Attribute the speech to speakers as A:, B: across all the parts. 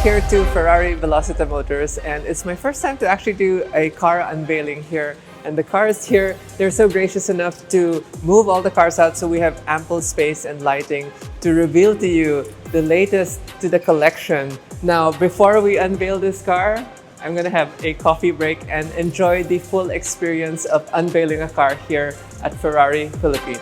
A: here to Ferrari Velocita Motors, and it's my first time to actually do a car unveiling here. And the cars here, they're so gracious enough to move all the cars out so we have ample space and lighting to reveal to you the latest to the collection. Now, before we unveil this car, I'm gonna have a coffee break and enjoy the full experience of unveiling a car here at Ferrari Philippines.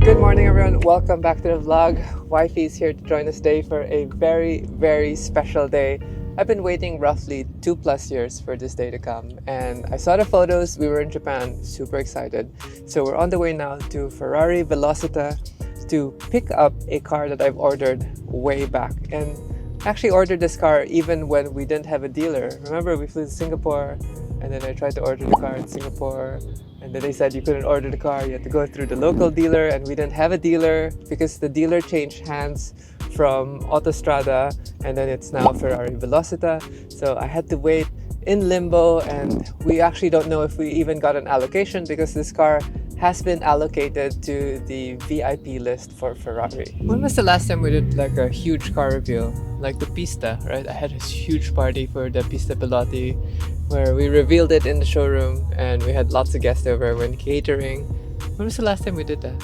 A: Good morning everyone, welcome back to the vlog. Wifey is here to join us today for a very special day. I've been waiting roughly 2+ years for this day to come, and I saw the photos. We were in Japan, super excited. So we're on the way now to Ferrari Velocita to pick up a car that I've ordered way back. And I actually ordered this car even when we didn't have a dealer. Remember, we flew to Singapore and then I tried to order the car in Singapore. And then they said you couldn't order the car, you had to go through the local dealer, and we didn't have a dealer because the dealer changed hands from Autostrada, and then it's now Ferrari Velocita. So I had to wait in limbo, and we actually don't know if we even got an allocation because this car has been allocated to the VIP list for Ferrari. When was the last time we did like a huge car reveal? Like the Pista, right? I had this huge party for the Pista Piloti where we revealed it in the showroom and we had lots of guests over when catering. When was the last time we did that?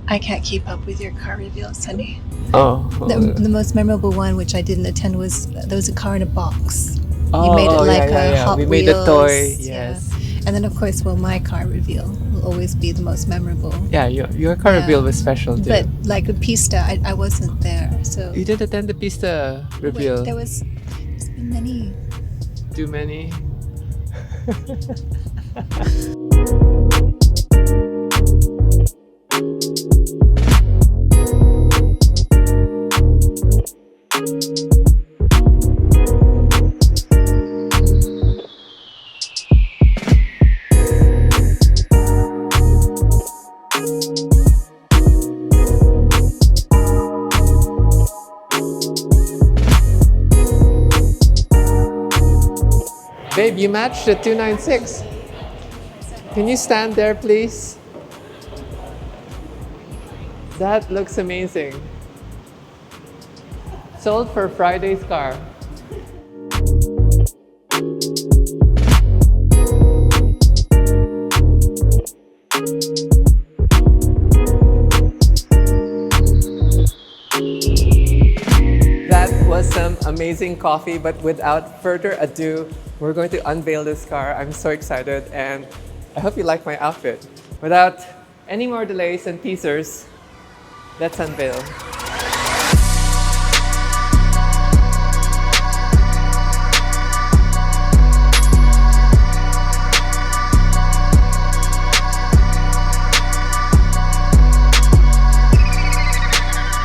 B: I can't keep up with your car reveals, honey.
A: Oh.
B: The most memorable one, which I didn't attend, was there was a car in a box.
A: Oh,
B: you made it like a Hot
A: we
B: Wheels.
A: made a toy, yes.
B: Yeah. And then of course, well, my car reveal will always be the most memorable.
A: Yeah, your car reveal was special too.
B: But like the Pista, I wasn't there, so.
A: You didn't attend the Pista reveal.
B: Wait, there's been many.
A: Too many? Babe, you matched the 296. Can you stand there, please? That looks amazing. Sold for Friday's car. That was some amazing coffee, but without further ado, we're going to unveil this car. I'm so excited and I hope you like my outfit. Without any more delays and teasers, let's unveil.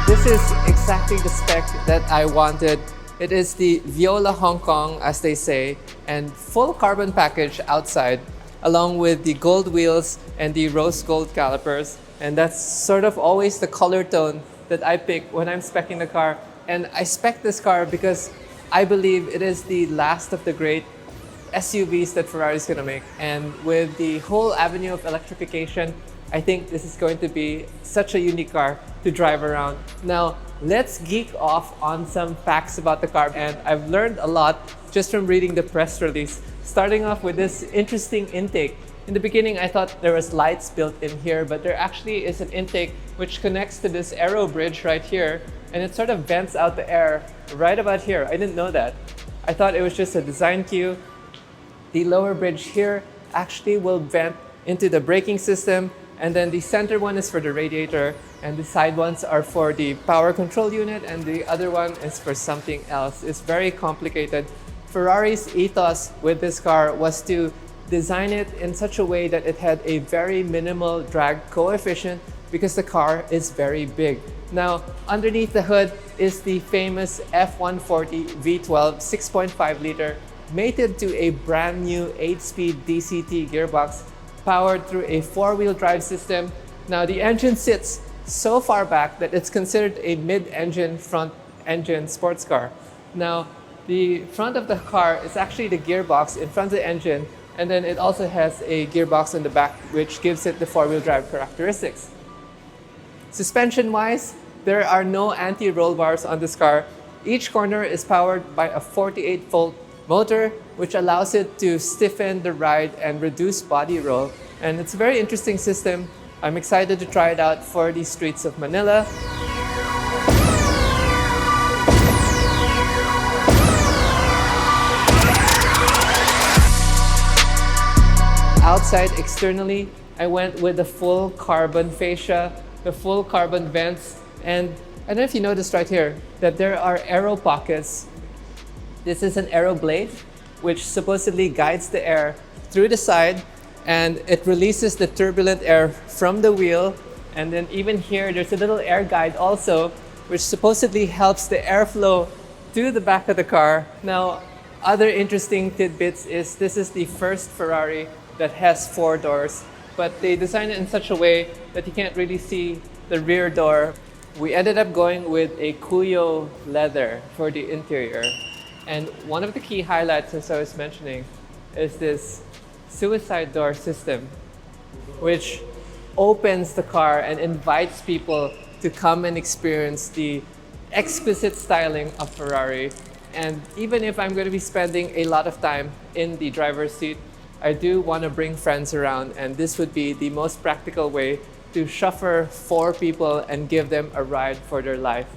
A: This is exactly the spec that I wanted. It is the Viola Hong Kong, as they say, and full carbon package outside, along with the gold wheels and the rose gold calipers. And that's sort of always the color tone that I pick when I'm speccing the car. And I spec this car because I believe it is the last of the great SUVs that Ferrari is going to make. And with the whole avenue of electrification, I think this is going to be such a unique car to drive around. Now, let's geek off on some facts about the car. And I've learned a lot just from reading the press release, starting off with this interesting intake. In the beginning, I thought there was lights built in here, but there actually is an intake which connects to this aero bridge right here, and it sort of vents out the air right about here. I didn't know that. I thought it was just a design cue. The lower bridge here actually will vent into the braking system, and then the center one is for the radiator, and the side ones are for the power control unit, and the other one is for something else. It's very complicated. Ferrari's ethos with this car was to design it in such a way that it had a very minimal drag coefficient because the car is very big. Now, underneath the hood is the famous F140 V12 6.5 liter, mated to a brand new 8-speed DCT gearbox powered through a 4-wheel drive system Now the engine sits so far back that it's considered a mid-engine front engine sports car. Now the front of the car is actually the gearbox in front of the engine, and then it also has a gearbox in the back which gives it the four-wheel drive characteristics. Suspension-wise, there are no anti-roll bars on this car. Each corner is powered by a 48-volt motor, which allows it to stiffen the ride and reduce body roll. And it's a very interesting system. I'm excited to try it out for the streets of Manila. Outside, externally, I went with the full carbon fascia, the full carbon vents, and I don't know if you noticed right here that there are aero pockets. This is an aero blade, which supposedly guides the air through the side, and it releases the turbulent air from the wheel. And then even here, there's a little air guide also, which supposedly helps the airflow to the back of the car. Now, other interesting tidbits is this is the first Ferrari that has 4 doors, but they designed it in such a way that you can't really see the rear door. We ended up going with a Cuyo leather for the interior. And one of the key highlights, as I was mentioning, is this suicide door system, which opens the car and invites people to come and experience the exquisite styling of Ferrari. And even if I'm going to be spending a lot of time in the driver's seat, I do want to bring friends around, and this would be the most practical way to chauffeur 4 people and give them a ride for their life.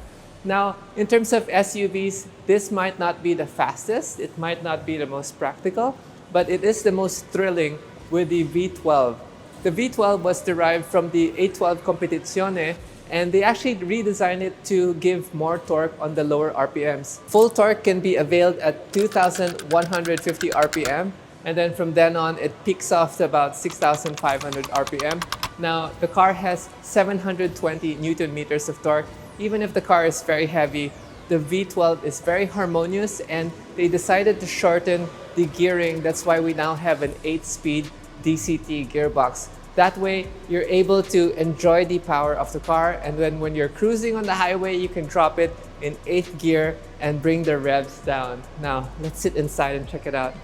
A: Now, in terms of SUVs, this might not be the fastest, it might not be the most practical, but it is the most thrilling with the V12. The V12 was derived from the A12 Competizione, and they actually redesigned it to give more torque on the lower RPMs. Full torque can be availed at 2,150 RPM, and then from then on, it peaks off to about 6,500 RPM. Now, the car has 720 Newton meters of torque. Even if the car is very heavy, the V12 is very harmonious, and they decided to shorten the gearing. That's why we now have an 8-speed DCT gearbox. That way, you're able to enjoy the power of the car, and then when you're cruising on the highway, you can drop it in 8th gear and bring the revs down. Now, let's sit inside and check it out.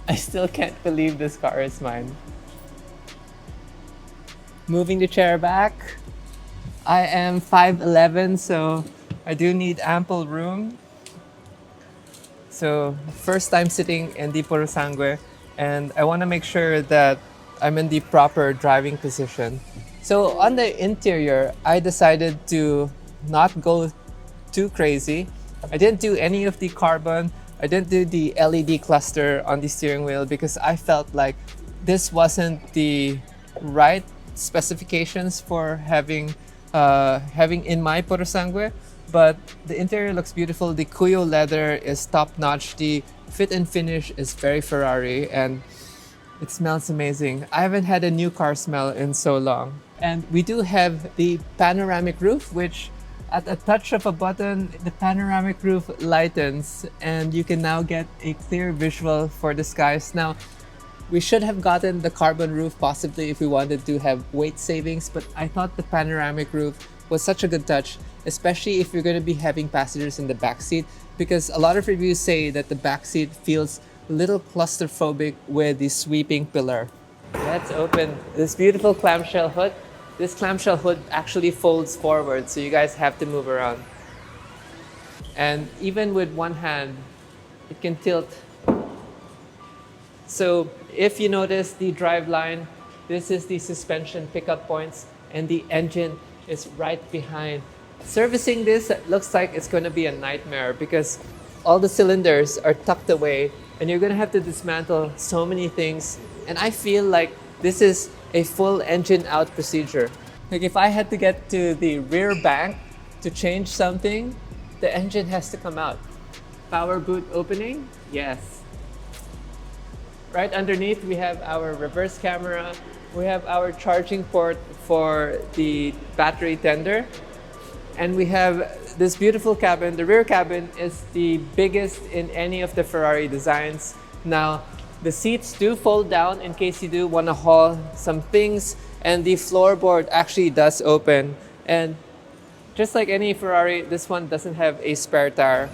A: I still can't believe this car is mine. Moving the chair back. I am 5'11", so I do need ample room. So first time sitting in the Purosangue, and I want to make sure that I'm in the proper driving position. So on the interior, I decided to not go too crazy. I didn't do any of the carbon. I didn't do the LED cluster on the steering wheel because I felt like this wasn't the right specifications for having in my Purosangue. But the interior looks beautiful. The Cuyo leather is top-notch. The fit and finish is very Ferrari, and it smells amazing. I haven't had a new car smell in so long. And we do have the panoramic roof, which at a touch of a button, the panoramic roof lightens, and you can now get a clear visual for the skies. Now, we should have gotten the carbon roof possibly if we wanted to have weight savings, but I thought the panoramic roof was such a good touch, especially if you're going to be having passengers in the back seat, because a lot of reviews say that the back seat feels a little claustrophobic with the sweeping pillar. Let's open this beautiful clamshell hood. This clamshell hood actually folds forward, so you guys have to move around. And even with one hand, it can tilt. So if you notice the driveline, this is the suspension pickup points, and the engine is right behind. Servicing this looks like it's going to be a nightmare because all the cylinders are tucked away, and you're going to have to dismantle so many things. And I feel like this is a full engine out procedure. Like if I had to get to the rear bank to change something, the engine has to come out. Power boot opening, yes. Right underneath, we have our reverse camera. We have our charging port for the battery tender. And we have this beautiful cabin. The rear cabin is the biggest in any of the Ferrari designs. Now, The seats do fold down in case you do want to haul some things, and the floorboard actually does open. And just like any Ferrari, this one doesn't have a spare tire.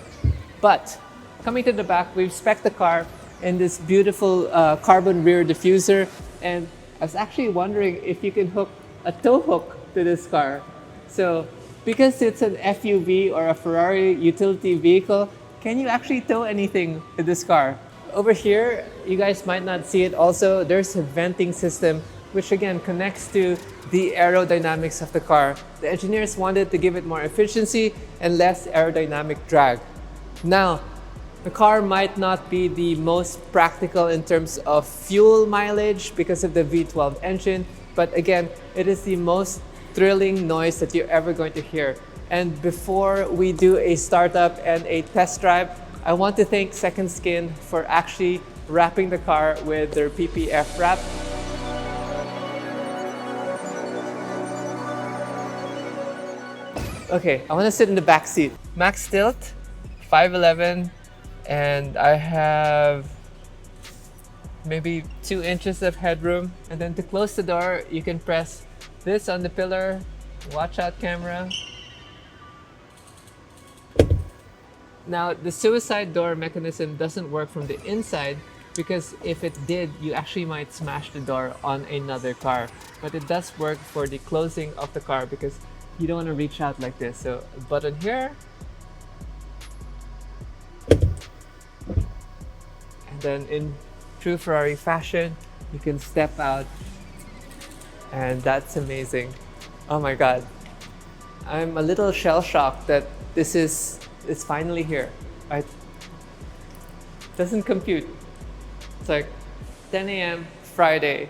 A: But coming to the back, we've spec'd the car in this beautiful carbon rear diffuser. And I was actually wondering if you can hook a tow hook to this car. So because it's an FUV or a Ferrari utility vehicle, can you actually tow anything with this car? Over here, you guys might not see it also, there's a venting system which again connects to the aerodynamics of the car. The engineers wanted to give it more efficiency and less aerodynamic drag. Now, the car might not be the most practical in terms of fuel mileage because of the V12 engine, but again, it is the most thrilling noise that you're ever going to hear. And before we do a startup and a test drive, I want to thank Second Skin for actually wrapping the car with their PPF wrap. Okay, I want to sit in the back seat. Max tilt, 5'11", and I have maybe 2 inches of headroom. And then to close the door, you can press this on the pillar. Watch out, camera. Now, the suicide door mechanism doesn't work from the inside because if it did, you actually might smash the door on another car. But it does work for the closing of the car because you don't want to reach out like this. So, a button here. And then in true Ferrari fashion, you can step out. And that's amazing. Oh my God. I'm a little shell-shocked that it's finally here. It doesn't compute. It's like 10 a.m. Friday,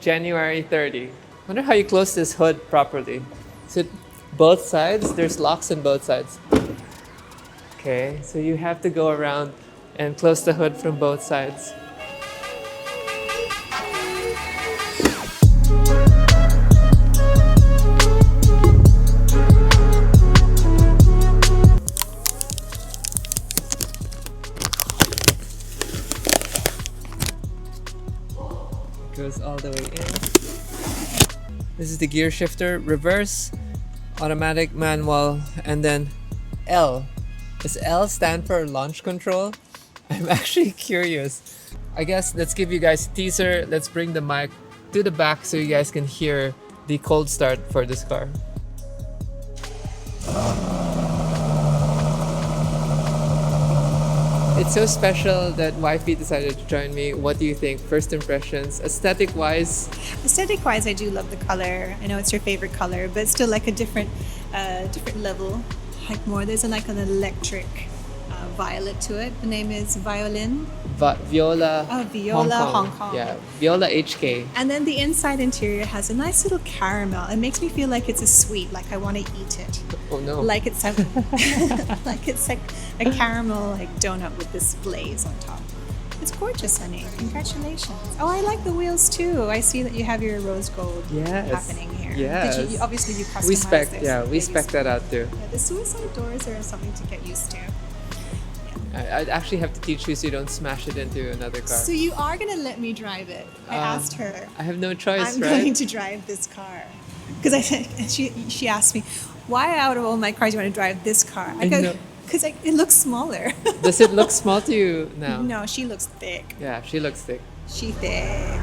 A: January 30. Wonder how you close this hood properly. Is it both sides? There's locks on both sides. Okay, so you have to go around and close the hood from both sides. Goes all the way in. This is the gear shifter, reverse, automatic, manual, and then L. Does L stand for launch control? I'm actually curious. I guess let's give you guys a teaser. Let's bring the mic to the back so you guys can hear the cold start for this car. It's so special that Wifey decided to join me. What do you think? First impressions, aesthetic-wise?
B: Aesthetic-wise, I do love the color. I know it's your favorite color, but still like a different level. Like more, there's like an electric violet to it. The name is Violin.
A: Viola.
B: Oh, Viola Hong Kong.
A: Yeah, Viola HK.
B: And then the inside interior has a nice little caramel. It makes me feel like it's a sweet, like I want to eat it.
A: Oh no.
B: Like it's like a caramel like donut with this glaze on top. It's gorgeous, honey. Congratulations. Oh, I like the wheels too. I see that you have your rose gold happening here.
A: Yes.
B: Did you obviously you customized this.
A: We spec that out too.
B: Yeah, the suicide doors are something to get used to.
A: I'd actually have to teach you so you don't smash it into another car.
B: So you are going to let me drive it? I asked her.
A: I have no choice,
B: I'm going to drive this car. Because she asked me, why out of all my cars you want to drive this car? I go, because it looks smaller.
A: Does it look small to you now?
B: No, she looks thick.
A: Yeah, she looks thick.
B: She thick.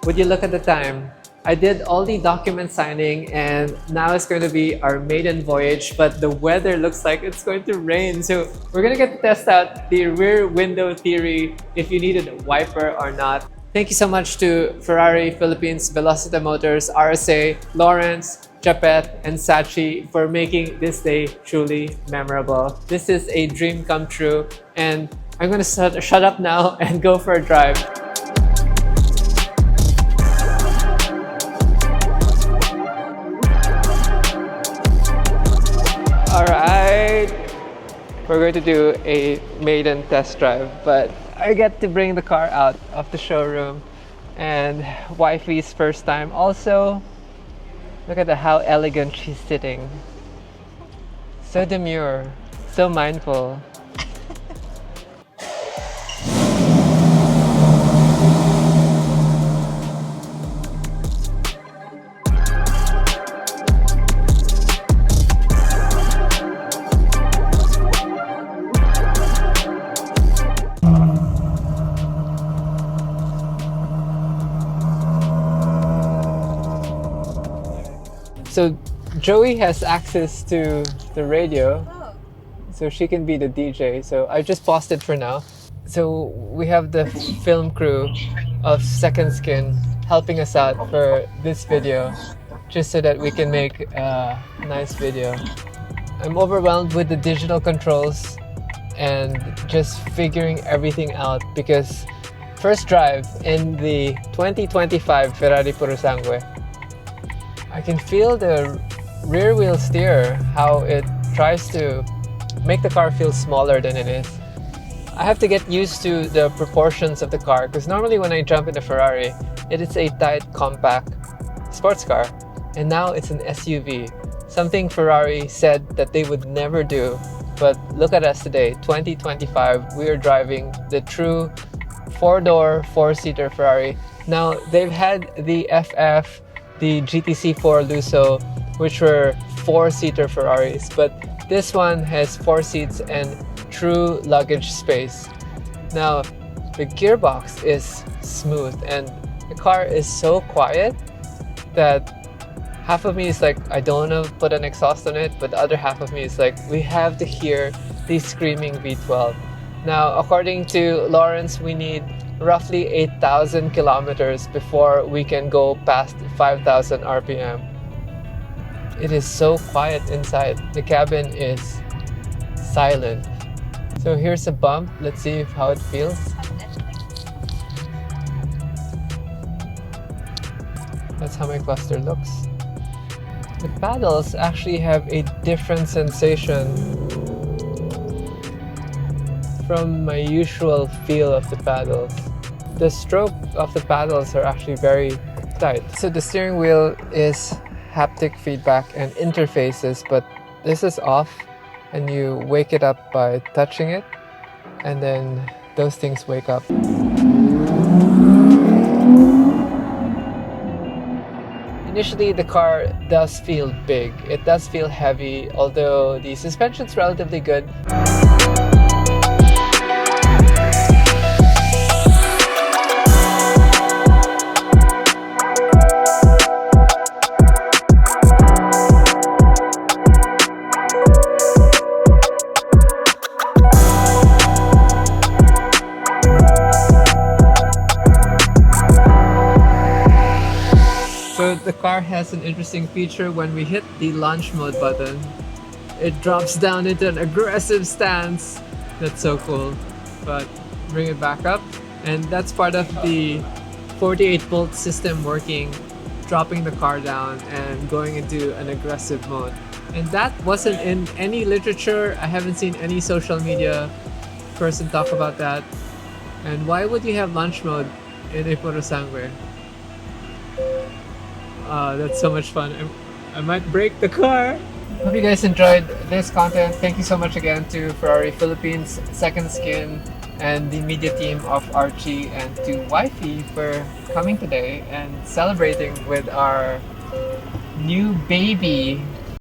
A: Would you look at the time? I did all the document signing and now it's going to be our maiden voyage, but the weather looks like it's going to rain. So we're going to get to test out the rear window theory, if you needed a wiper or not. Thank you so much to Ferrari Philippines, Velocita Motors, RSA, Lawrence, Japet, and Sachi for making this day truly memorable. This is a dream come true and I'm going to shut up now and go for a drive. Alright, we're going to do a maiden test drive, but I get to bring the car out of the showroom and Wifey's first time also. Look at how elegant she's sitting. So demure, so mindful. So Joey has access to the radio, so she can be the DJ. So I just paused it for now. So we have the film crew of Second Skin helping us out for this video, just so that we can make a nice video. I'm overwhelmed with the digital controls and just figuring everything out because first drive in the 2025 Ferrari Purosangue, I can feel the rear wheel steer, how it tries to make the car feel smaller than it is. I have to get used to the proportions of the car because normally when I jump in a Ferrari, it is a tight, compact sports car. And now it's an SUV, something Ferrari said that they would never do. But look at us today, 2025, we are driving the true four-door, four-seater Ferrari. Now, they've had the FF, the GTC4 Lusso, which were four-seater Ferraris, but this one has 4 seats and true luggage space. Now, the gearbox is smooth and the car is so quiet that half of me is like, I don't want to put an exhaust on it, but the other half of me is like, we have to hear the screaming V12. Now, according to Lawrence, we need roughly 8,000 kilometers before we can go past 5,000 RPM. It is so quiet inside. The cabin is silent. So here's a bump. Let's see how it feels. That's how my cluster looks. The paddles actually have a different sensation from my usual feel of the paddles. The stroke of the paddles are actually very tight. So the steering wheel is haptic feedback and interfaces, but this is off and you wake it up by touching it and then those things wake up. Initially, the car does feel big. It does feel heavy, although the suspension's relatively good. So the car has an interesting feature. When we hit the launch mode button, it drops down into an aggressive stance. That's so cool. But bring it back up, and that's part of the 48-volt system working, dropping the car down and going into an aggressive mode. And that wasn't in any literature. I haven't seen any social media person talk about that. And why would you have launch mode in a Purosangue? That's so much fun. I might break the car. Hope you guys enjoyed this content. Thank you so much again to Ferrari Philippines, Second Skin, and the media team of Archie, and to Wifey for coming today and celebrating with our new baby.